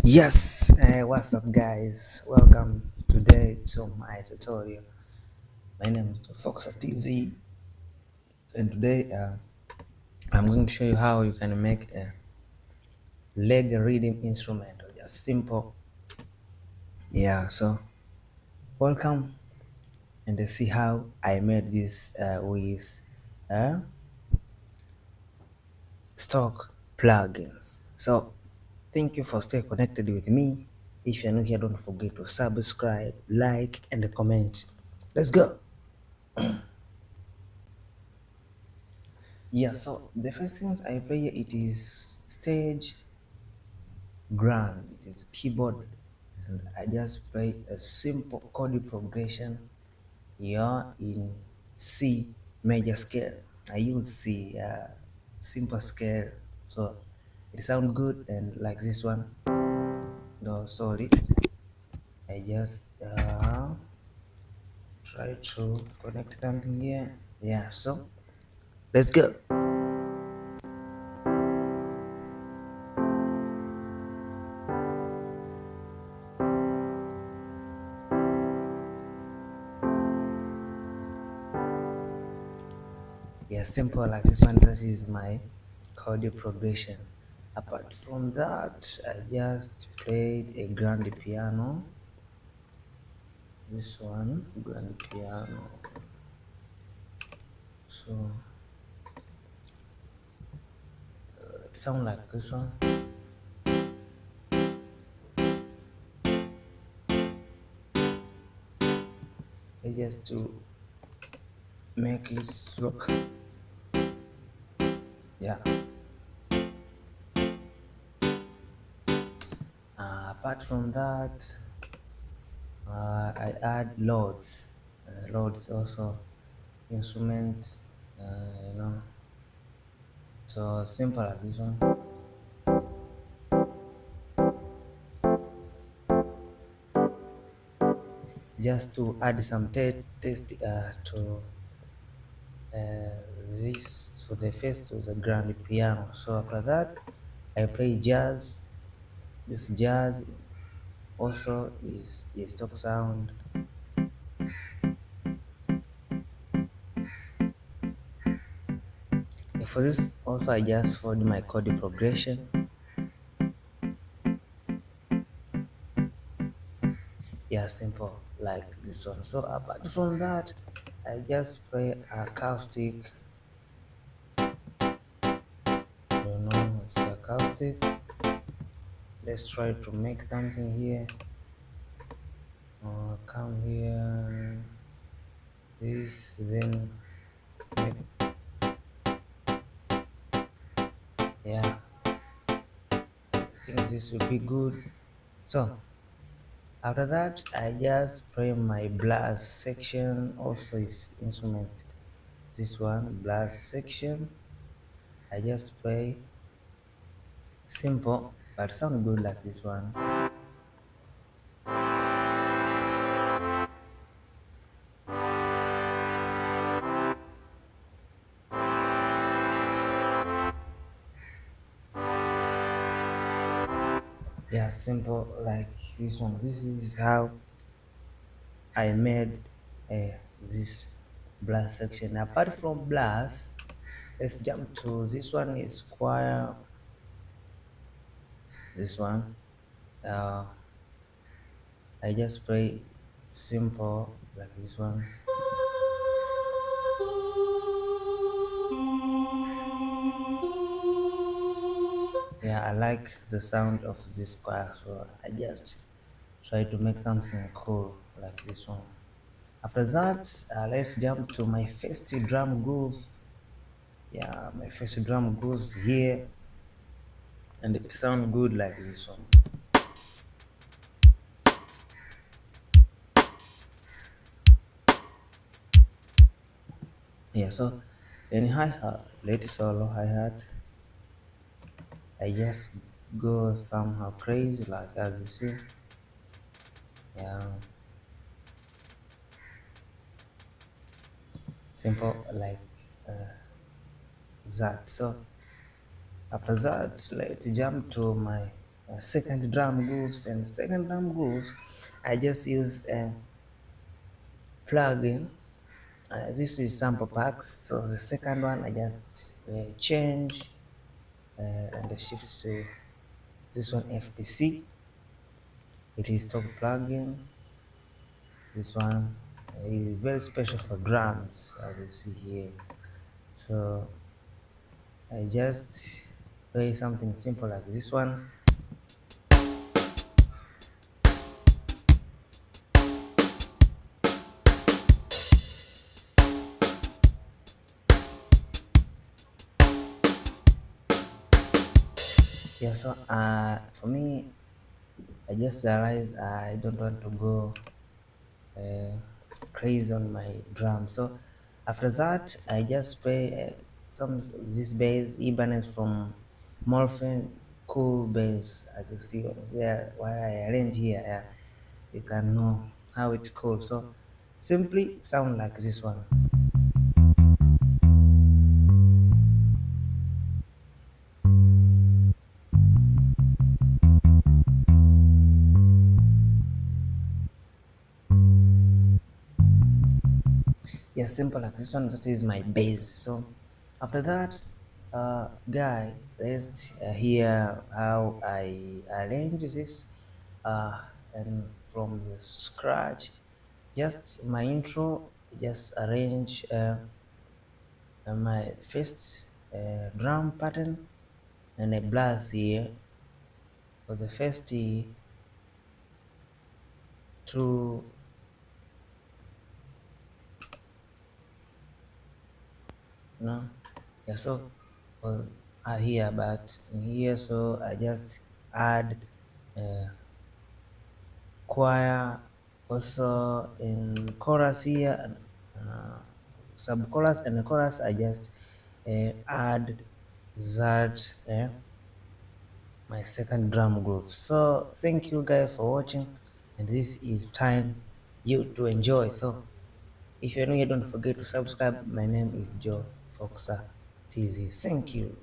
Yes, what's up guys? Welcome today to my tutorial. My name is Foxer TZ, and today I'm going to show you how you can make a leg rhythm instrument, or just simple. Yeah, so welcome, and let's see how I made this with uh, stock plugins. So thank you for staying connected with me. If you're new here, don't forget to subscribe, like, and comment. Let's go. Yeah, so the first things I play it is stage grand, it is keyboard, and I just play a simple chord progression here in C major scale. I use C simple scale, so it sounds good. And like this one, no sorry, I just try to connect something here. Yeah, so let's go. Yeah, simple like this one. This is my chord progression. Apart from that, I just played a grand piano. This one, grand piano. So it sounds like this one. I just to make it look. Yeah. Apart from that, I add loads. Loads also instrument. You know. So simple as this one. Just to add some taste to this for the first to the grand piano. So after that I play jazz. This jazz also is a stock sound. And for this also I just followed my chord progression. Yeah, simple like this one. So apart from that, I just play acoustic. You know, it's acoustic. Let's try to make something here. Come here, this, then make, yeah, I think this will be good. So after that I just play my blast section. Also is instrument, this one blast section. I just play simple but sound good like this one. Yeah, simple like this one. This is how I made this blast section. Apart from blast, let's jump to this one is choir. This one I just play simple like this one. Yeah, I like the sound of this choir, so I just try to make something cool like this one. After that, let's jump to my first drum groove. Yeah, my first drum grooves here, and it sounds good like this one. Yeah, so then hi-hat, lead solo hi-hat, I just go somehow crazy like as you see. Yeah, simple like that. So after that, let's jump to my second drum grooves, and second drum grooves I just use a plugin. This is sample packs, so the second one I just change and shift to this one FPC. It is top plugin. This one is very special for drums, as you see here. So I just play something simple like this one. Yeah, so for me, I just realized I don't want to go uh, crazy on my drum. So after that, I just play some this bass Ibanez from Morphin Cool Bass, as you see on here. While I arrange here, you can know how it's cool. So simply sound like this one. Yeah, simple like this one. That is my base. So after that, guy, let's hear how I arrange this and from the scratch. Just my intro, just arrange my first drum pattern and a blast here for the first two. No, yeah, so for here, but in here, so I just add uh, choir also in chorus here, and sub chorus and the chorus. I just add that my second drum groove. So thank you guys for watching, and this is time you to enjoy. So if you're new here, don't forget to subscribe. My name is Joe Foxer TZ. Thank you.